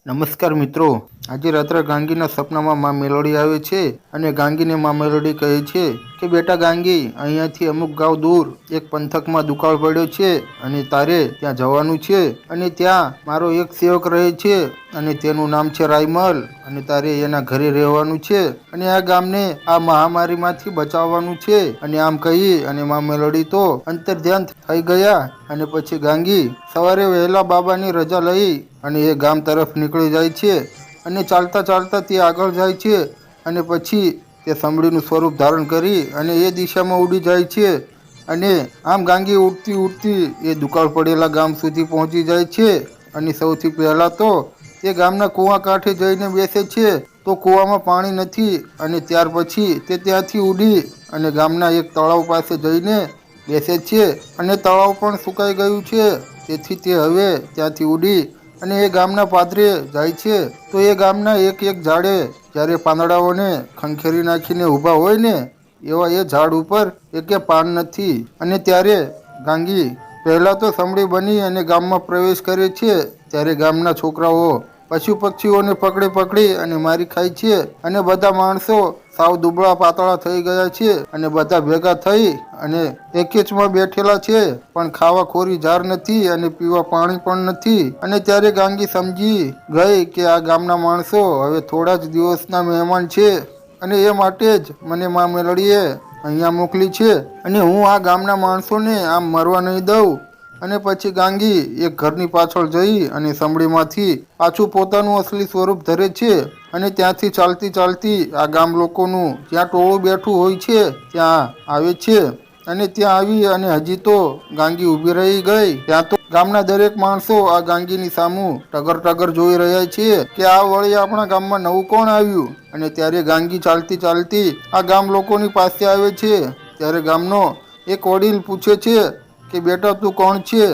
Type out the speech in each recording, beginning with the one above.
નમસ્કાર મિત્રો, આજે રાત્રે ગાંગીના સપનામાં માં મેલોડી આવે છે અને ગાંગીને માં મેલોડી કહે છે કે બેટા ગાંગી, અહીંયાથી અમુક ગાંવ દૂર એક પંથકમાં દુકાળ પડ્યો છે અને તારે ત્યાં જવાનું છે અને ત્યાં મારો એક સેવક રહે છે અને તેનું નામ છે રાયમલ અને તારે એના ઘરે રહેવાનું છે અને આ ગામને આ મહામારીમાંથી બચાવવાનું છે. અને આમ કહી અને માં મેલોડી તો અંતર્ધ્યાન થઈ ગયા અને પછી ગાંગી સવારે વહેલા બાબાની રજા લઈ અને એ ગામ તરફ નીકળી જાય છે અને ચાલતા ચાલતા તે આગળ જાય છે અને પછી તે સમડીનું સ્વરૂપ ધારણ કરી અને એ દિશામાં ઉડી જાય છે અને આમ ગાંગી ઉડતી ઉડતી એ દુકાળ પડેલા ગામ સુધી પહોંચી જાય છે અને સૌથી પહેલા તો તે ગામના કૂવા કાંઠે જઈને બેસે છે તો કૂવામાં પાણી નથી અને ત્યાર પછી તે ત્યાંથી ઉડી અને ગામના એક તળાવ પાસે જઈને બેસે છે અને તળાવ પણ સુકાઈ ગયું છે. તેથી તે હવે ત્યાંથી ઉડી અને એ ગામના પાદરે જાય છે તો એ ગામના એક એક ઝાડે જ્યારે પાંદડાઓને ખંખેરી નાખીને ઊભા હોય ને એવા એ ઝાડ ઉપર એકે પાન નથી. અને ત્યારે ગાંગી પહેલાં તો સમડી બની અને ગામમાં પ્રવેશ કરે છે ત્યારે ગામના છોકરાઓ પશુ પક્ષીઓને પકડી પકડી અને મારી ખાય છે અને બધા માણસો સાવ દુબળા પાતળા થઈ ગયા છે અને બધા ભેગા થઈ અને એકેચમાં બેઠેલા છે પણ ખાવા ખોરી ઝાર નથી અને પીવા પાણી પણ નથી. અને ત્યારે ગાંગી સમજી ગઈ કે આ ગામના માણસો હવે થોડા જ દિવસના મહેમાન છે અને એ માટે જ મને માં મેલડીએ અહીંયા મોકલી છે અને હું આ ગામના માણસોને આમ મરવા નહીં દઉં. અને પછી ગાંગી એક ઘરની પાછળ જઈ અને સમડીમાંથી પાછું પોતાનું અસલી સ્વરૂપ ધરે છે અને ત્યાંથી ચાલતી ચાલતી આ ગામ લોકોનું જ્યાં ટોળું બેઠું હોય છે ત્યાં આવે છે અને ત્યાં આવી અને હજી તો ગાંગી ઊભી રહી ગઈ ત્યાં તો ગામના દરેક માણસો આ ગાંગીની સામું ટગર ટગર જોઈ રહ્યા છે કે આ વળી આપણા ગામમાં નવું કોણ આવ્યું. અને ત્યારે ગાંગી ચાલતી ચાલતી આ ગામ લોકોની પાસે આવે છે ત્યારે ગામનો એક વડીલ પૂછે છે કે બેટા તું કોણ છે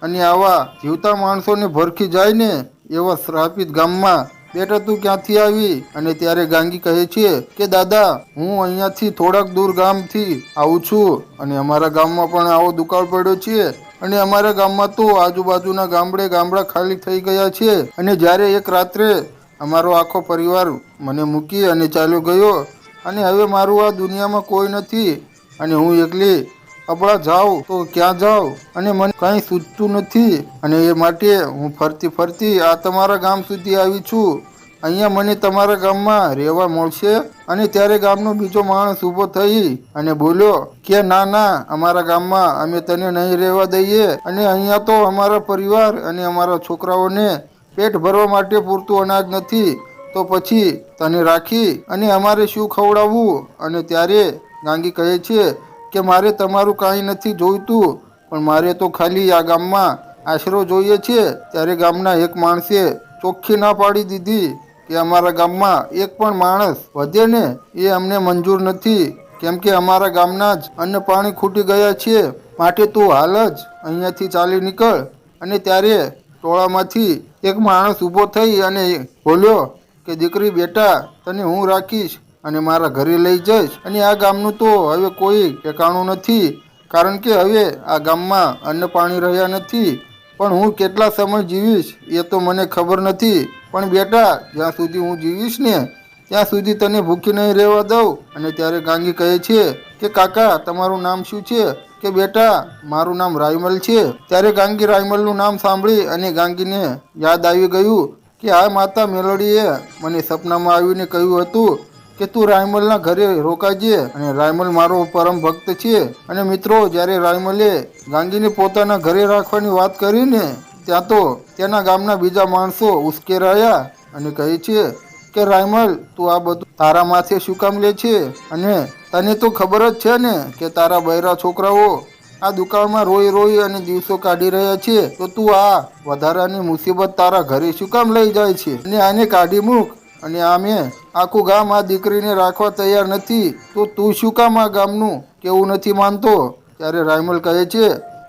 અને આવા જીવતા માણસોને ભરખી જાય ને એવા શ્રાપિત ગામમાં બેટા તું ક્યાંથી આવી. અને ત્યારે ગાંગી કહે છે કે દાદા, હું અહીંયાથી થોડાક દૂર ગામથી આવું છું અને અમારા ગામમાં પણ આવો દુકાળ પડ્યો છે અને અમારા ગામમાં તો આજુબાજુના ગામડા ખાલી થઈ ગયા છે અને જ્યારે એક રાત્રે અમારો આખો પરિવાર મને મૂકી અને ચાલ્યો ગયો અને હવે મારું આ દુનિયામાં કોઈ નથી અને હું એકલી અબળા જાઉં તો ક્યાં જાઉં અને મને કંઈ સૂચતું નથી અને એ માટે હું ફરતી ફરતી આ તમારા ગામ સુધી આવી છું. અહીંયા મને તમારા ગામમાં રહેવા મળશે. અને ત્યારે ગામનો બીજો માણસ ઊભો થઈ અને બોલ્યો કે ના ના, અમારા ગામમાં અમે તને નહીં રહેવા દઈએ અને અહીંયા તો અમારા પરિવાર અને અમારા છોકરાઓને પેટ ભરવા માટે પૂરતું અનાજ નથી તો પછી તને રાખી અને અમારે શું ખવડાવવું. અને ત્યારે ગાંગી કહે છે કે મારે તમારું કાંઈ નથી જોઈતું પણ મારે તો ખાલી આ ગામમાં આશરો જોઈએ છે. ત્યારે ગામના એક માણસે ચોખ્ખી ના પાડી દીધી કે અમારા ગામમાં એક પણ માણસ વધે ને એ અમને મંજૂર નથી કેમ કે અમારા ગામના જ અન્ન પાણી ખૂટી ગયા છે માટે તું હાલ જ અહીંયાથી ચાલી નીકળ. અને ત્યારે ટોળામાંથી એક માણસ ઊભો થઈ અને બોલ્યો કે દીકરી બેટા, તને હું રાખીશ અને મારા ઘરે લઈ જઈશ અને આ ગામનું તો હવે કોઈ ઠેકાણું નથી કારણ કે હવે આ ગામમાં અન્ન પાણી રહ્યા નથી પણ હું કેટલા સમય જીવીશ એ તો મને ખબર નથી પણ બેટા, જ્યાં સુધી હું જીવીશ ને ત્યાં સુધી તને ભૂખી નહીં રહેવા દઉં. અને ત્યારે ગાંગી કહે છે કે કાકા, તમારું નામ શું છે. કે બેટા, મારું નામ રાયમલ છે. ત્યારે ગાંગી રાયમલનું નામ સાંભળી અને ગાંગીને યાદ આવી ગયું કે આ માતા મેલોડીએ મને સપનામાં આવીને કહ્યું હતું કે તું રાયમલના ઘરે રોકાજે અને રાયમલ મારો પરમ ભક્ત છે. અને મિત્રો, જ્યારે રાયમલે ગાંગીને પોતાના ઘરે રાખવાની વાત કરીને ત્યાં તો તેના ગામના બીજા માણસો ઉશ્કેરાયા અને કહે છે કે રાયમલ, તું આ બધું તારા માથે શું કામ લે છે અને તને તો ખબર જ છે ને કે તારા બૈરા છોકરાઓ આ દુકાળમાં રોઈ રોઈ અને દિવસો કાઢી રહ્યા છે તો તું આ વધારાની મુસીબત તારા ઘરે શું કામ લઈ જાય છે અને આને કાઢી મૂક. અને આમે આખું ગામ આ દીકરીને રાખવા તૈયાર નથી તો તું શું કામ આ ગામનું કેવું નથી માનતો. ત્યારે રાયમલ કહે છે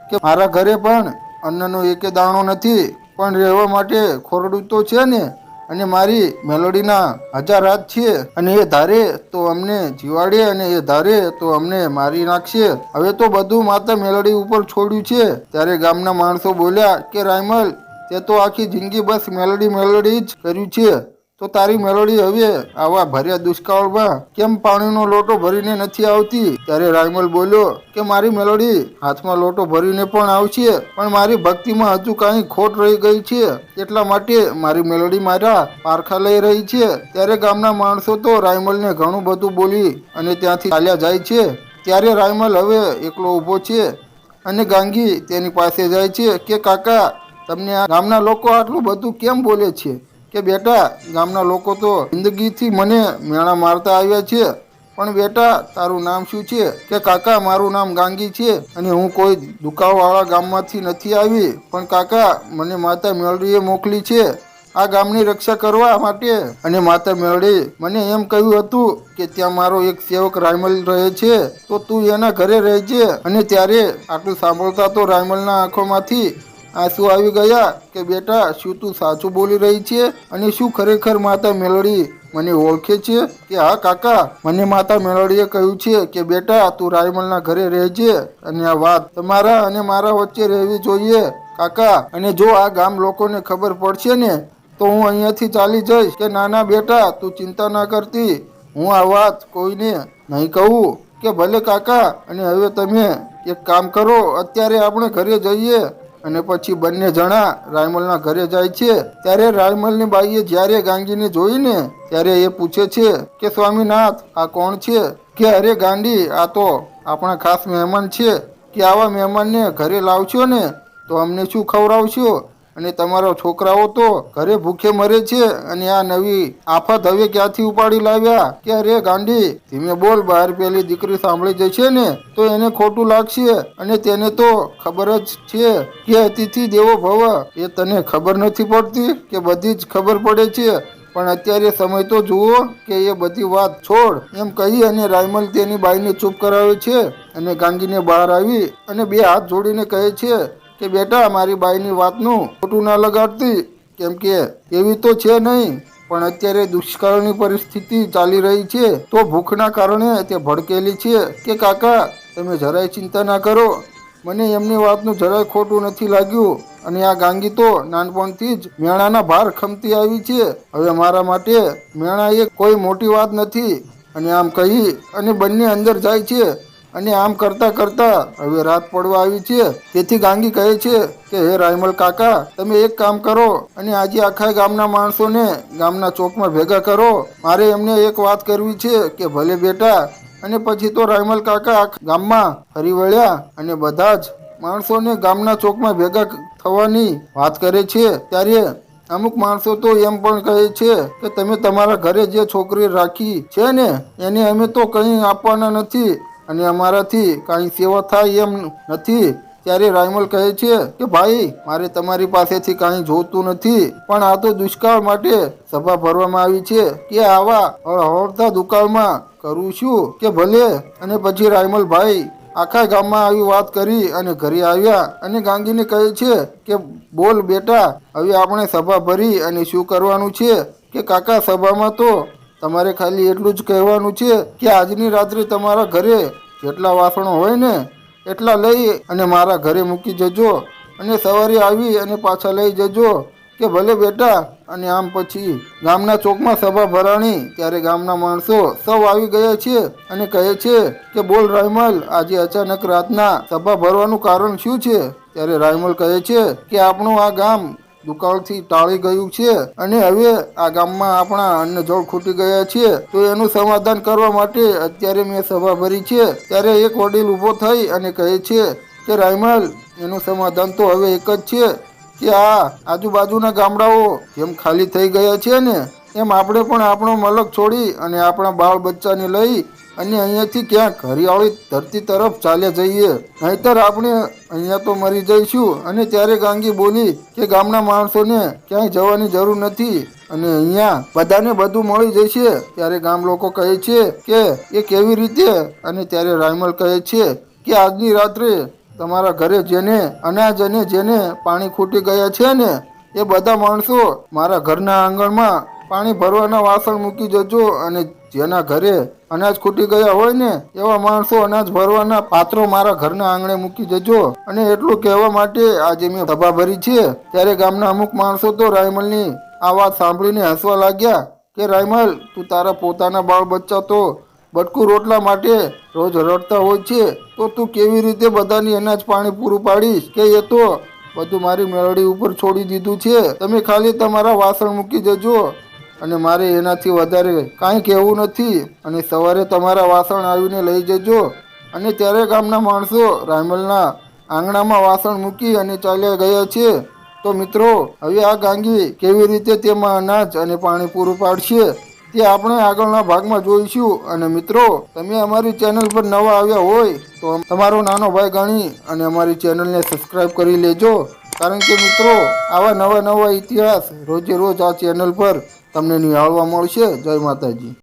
કે મારા ઘરે પણ અન્નનો એકે દાણો નથી પણ રહેવા માટે ખોરડું તો છે ને અને મારી મેલોડીના 1000 હાથ છે અને એ ધારે તો અમને જીવાડે અને એ ધારે તો અમને મારી નાખશે. હવે તો બધું માતા મેલોડી ઉપર છોડ્યું છે. ત્યારે ગામના માણસો બોલ્યા કે રાયમલ, તે તો આખી જિંદગી બસ મેલોડી મેલોડી જ કર્યું છે. તો તારી મેલોડી હવે આવા ભર્યા દુષ્કાળમાં કેમ પાણીનો લોટો ભરીને નથી આવતી? ત્યારે રાયમલ બોલ્યો કે મારી મેલોડી હાથમાં લોટો ભરીને પણ આવશે, પણ મારી ભક્તિમાં હજુ કાંઈ ખોટ રહી ગઈ છે, એટલા માટે મારી મેલોડી મારા પારખા લઈ રહી છે. ત્યારે ગામના માણસો તો રાયમલને ઘણું બધું બોલી અને ત્યાંથી ચાલ્યા જાય છે. ત્યારે રાયમલ હવે એકલો ઊભો છે અને ગાંગી તેની પાસે જાય છે કે કાકા, તમને આ ગામના લોકો આટલું બધું કેમ બોલે છે? કે બેટા, ગામના લોકો તો જિંદગીથી મને મેણા મારતા આવ્યા છે, પણ બેટા તારું નામ શું છે? કે કાકા, મારું નામ ગાંગી છે અને હું કોઈ દુકાળવાળા ગામમાંથી નથી આવી, પણ કાકા મને માતા મેલડીએ મોકલી છે આ ગામની રક્ષા કરવા માટે. અને માતા મેલડી મને એમ કહ્યું હતું કે ત્યાં મારો એક સેવક રાયમલ રહે છે, તો તું એના ઘરે રહેજે. અને ત્યારે આટલું સાંભળતા તો રાયમલના આંખોમાંથી આંસુ આવી ગયા કે બેટા, શું તું સાચું બોલી રહી છે? અને શું ખરેખર માતા મેલડી મને ઓળખે છે? કે હા કાકા, મને માતા મેલડીએ કહ્યું છે કે બેટા તું રાયમલના ઘરે રહેજે અને આ વાત તમારા અને મારા વચ્ચે રહેવી જોઈએ કાકા. અને જો આ ગામ લોકોને ખબર પડશે ને તો હું અહીંયાથી ચાલી જઈશ. કે નાના બેટા, તું ચિંતા ના કરતી, હું આ વાત કોઈને નહીં કહું. કે ભલે કાકા. અને હવે તમે એક કામ કરો, અત્યારે આપણે ઘરે જઈએ. અને પછી બંને જણા રાયમલના ઘરે જાય છે. ત્યારે રાયમલની બાઈએ જ્યારે ગાંગીને જોઈને ત્યારે એ પૂછે છે કે સ્વામીનાથ, આ કોણ છે? કે અરે ગાંડી, આ તો આપણા ખાસ મહેમાન છે. કે આવા મહેમાનને ઘરે લાવશો ને તો અમને શું ખવડાવશો? અને તમારા છોકરાઓ તો ઘરે ભૂખે મરે છે, અને આ નવી આફત હવે ક્યાંથી ઉપાડી લાવ્યા? કે અરે ગાંડી, ધીમે બોલ, બહાર પેલી દીકરી સાંભળી જશે ને તો એને ખોટું લાગશે. અને તેને તો ખબર જ છે કે અતિથિ દેવો ભવ. એ તને ખબર નથી પડતી કે બધી જ ખબર પડે છે, પણ અત્યારે સમય તો જુઓ કે એ બધી વાત છોડ. એમ કહી અને રાયમલ તેની બાઈને ચૂપ કરાવે છે અને ગાંગીને બહાર આવી અને બે હાથ જોડીને કહે છે કે બેટા, મારી બાઈની વાતનું ખોટું ના લગાડતી, કેમ કે એવી તો છે નહીં, પણ અત્યારે દુષ્કાળની પરિસ્થિતિ ચાલી રહી છે, તો ભૂખના કારણે તે ભડકેલી છે. કે કાકા, તમે જરાય ચિંતા ના કરો, મને એમની વાતનું જરાય ખોટું નથી લાગ્યું. અને આ ગાંગી તો નાનપણથી જ મેણાના ભાર ખમતી આવી છે. હવે મારા માટે મેણા એ કોઈ મોટી વાત નથી. અને આમ કહી અને બંને અંદર જાય છે. અને આમ કરતા કરતા હવે રાત પડવા આવી છે. તેથી ગાંગી કહે છે કે હે રાયમલ કાકા, તમે એક કામ કરો અને આજે આખા ગામના માણસોને ગામના ચોકમાં ભેગા કરો. મારે એમને એક વાત કરવી છે. કે ભલે બેટા. અને પછી તો રાયમલ કાકા આખા ગામમાં ફરી વળ્યા અને બધા જ માણસોને ગામના ચોકમાં ભેગા થવાની વાત કરે છે. ત્યારે અમુક માણસો તો એમ પણ કહે છે કે તમે તમારા ઘરે જે છોકરી રાખી છે ને એને અમે તો કંઈ આપવાના નથી અને અમારાથી કાંઈ સેવા થાય એમ નથી. ત્યારે રાયમલ કહે છે કે ભાઈ, મારે તમારી પાસેથી કાંઈ જોતું નથી, પણ આ તો દુષ્કાળ માટે સભા ભરવામાં આવી છે. કે આવા હળહળતા દુકાળમાં કરું શું? કે ભલે. અને પછી રાયમલ ભાઈ આખા ગામમાં આવી વાત કરી અને ઘરે આવ્યા અને ગાંગીને કહે છે કે બોલ બેટા, હવે આપણે સભા ભરી અને શું કરવાનું છે? કે કાકા, સભામાં તો તમારે ખાલી એટલું જ કહેવાનું છે કે આજની રાત્રે તમારા ઘરે જેટલા વાસણો હોય ને એટલા લઈ અને મારા ઘરે મૂકી જજો અને સવારે આવી અને પાછા લઈ જજો. કે ભલે બેટા. અને આમ પછી ગામના ચોકમાં સભા ભરાણી. ત્યારે ગામના માણસો સૌ આવી ગયા છે અને કહે છે કે બોલ રાયમલ, આજે અચાનક રાતના સભા ભરવાનું કારણ શું છે? ત્યારે રાયમલ કહે છે કે આપણું આ ગામ દુકાળથી ટાળી ગયું છે અને હવે આ ગામમાં આપણા અન્ન જળ ખૂટી ગયા છે, તો એનું સમાધાન કરવા માટે અત્યારે મેં સભા ભરી છે. ત્યારે એક વડીલ ઊભો થઈ અને કહે છે કે રાયમલ, એનું સમાધાન તો હવે એક જ છે કે આ આજુબાજુના ગામડાઓ જેમ ખાલી થઈ ગયા છે ને એમ આપણે પણ આપણો મલક છોડી અને આપણા બાળ બચ્ચાને લઈ અને અહીંયાથી ક્યાંક હરિયાળી ધરતી તરફ ચાલ્યા જઈએ, નહીતર આપણે અહીંયા તો મરી જઈશું. અને ત્યારે ગાંગી બોલી કે ગામના માણસોને ક્યાંય જવાની જરૂર નથી અને અહીંયા બધાને બધું મળી જશે. ત્યારે ગામ લોકો કહે છે કે એ કેવી રીતે? અને ત્યારે રાયમલ કહે છે કે આજની રાત્રે તમારા ઘરે જેને અનાજ અને જેને પાણી ખૂટી ગયા છે ને એ બધા માણસો મારા ઘરના આંગણમાં પાણી ભરવાના વાસણ મૂકી જજો અને જેના ઘરે અનાજ ખૂટી ગયા હોય ને એવા માણસો અનાજ ભરવાના પાત્રો મારા ઘરના આંગણે મૂકી જજો. અને એટલું કહેવા માટે આજે મેં સભા ભરી છે. ત્યારે ગામના અમુક માણસો તો રાયમલની આ વાત સાંભળીને હસવા લાગ્યા કે રાયમલ, તું તારા પોતાના બાળ બચ્ચા તો બટકું રોટલા માટે રોજ રડતા હોય છે, તો તું કેવી રીતે બધાની અનાજ પાણી પૂરું પાડીશ? કે એ તો બધું મારી મેળડી ઉપર છોડી દીધું છે. તમે ખાલી તમારા વાસણ મૂકી જજો અને મારે એનાથી વધારે કાંઈ કહેવું નથી. અને સવારે તમારા વાસણ આવીને લઈ જજો. અને ત્યારે ગામના માણસો રાયમલના આંગણામાં વાસણ મૂકી અને ચાલ્યા ગયા છે. તો મિત્રો, હવે આ ગાંગી કેવી રીતે તેમાં અનાજ અને પાણી પૂરું પાડશે તે આપણે આગળના ભાગમાં જોઈશું. અને મિત્રો, તમે અમારી ચેનલ પર નવા આવ્યા હોય તો તમારો નાનો ભાઈ ગણી અને અમારી ચેનલને સબસ્ક્રાઈબ કરી લેજો. કારણ કે મિત્રો, આવા નવા ઇતિહાસ રોજે રોજ આ ચેનલ પર તમને નિહાળવા મળશે. જય માતાજી.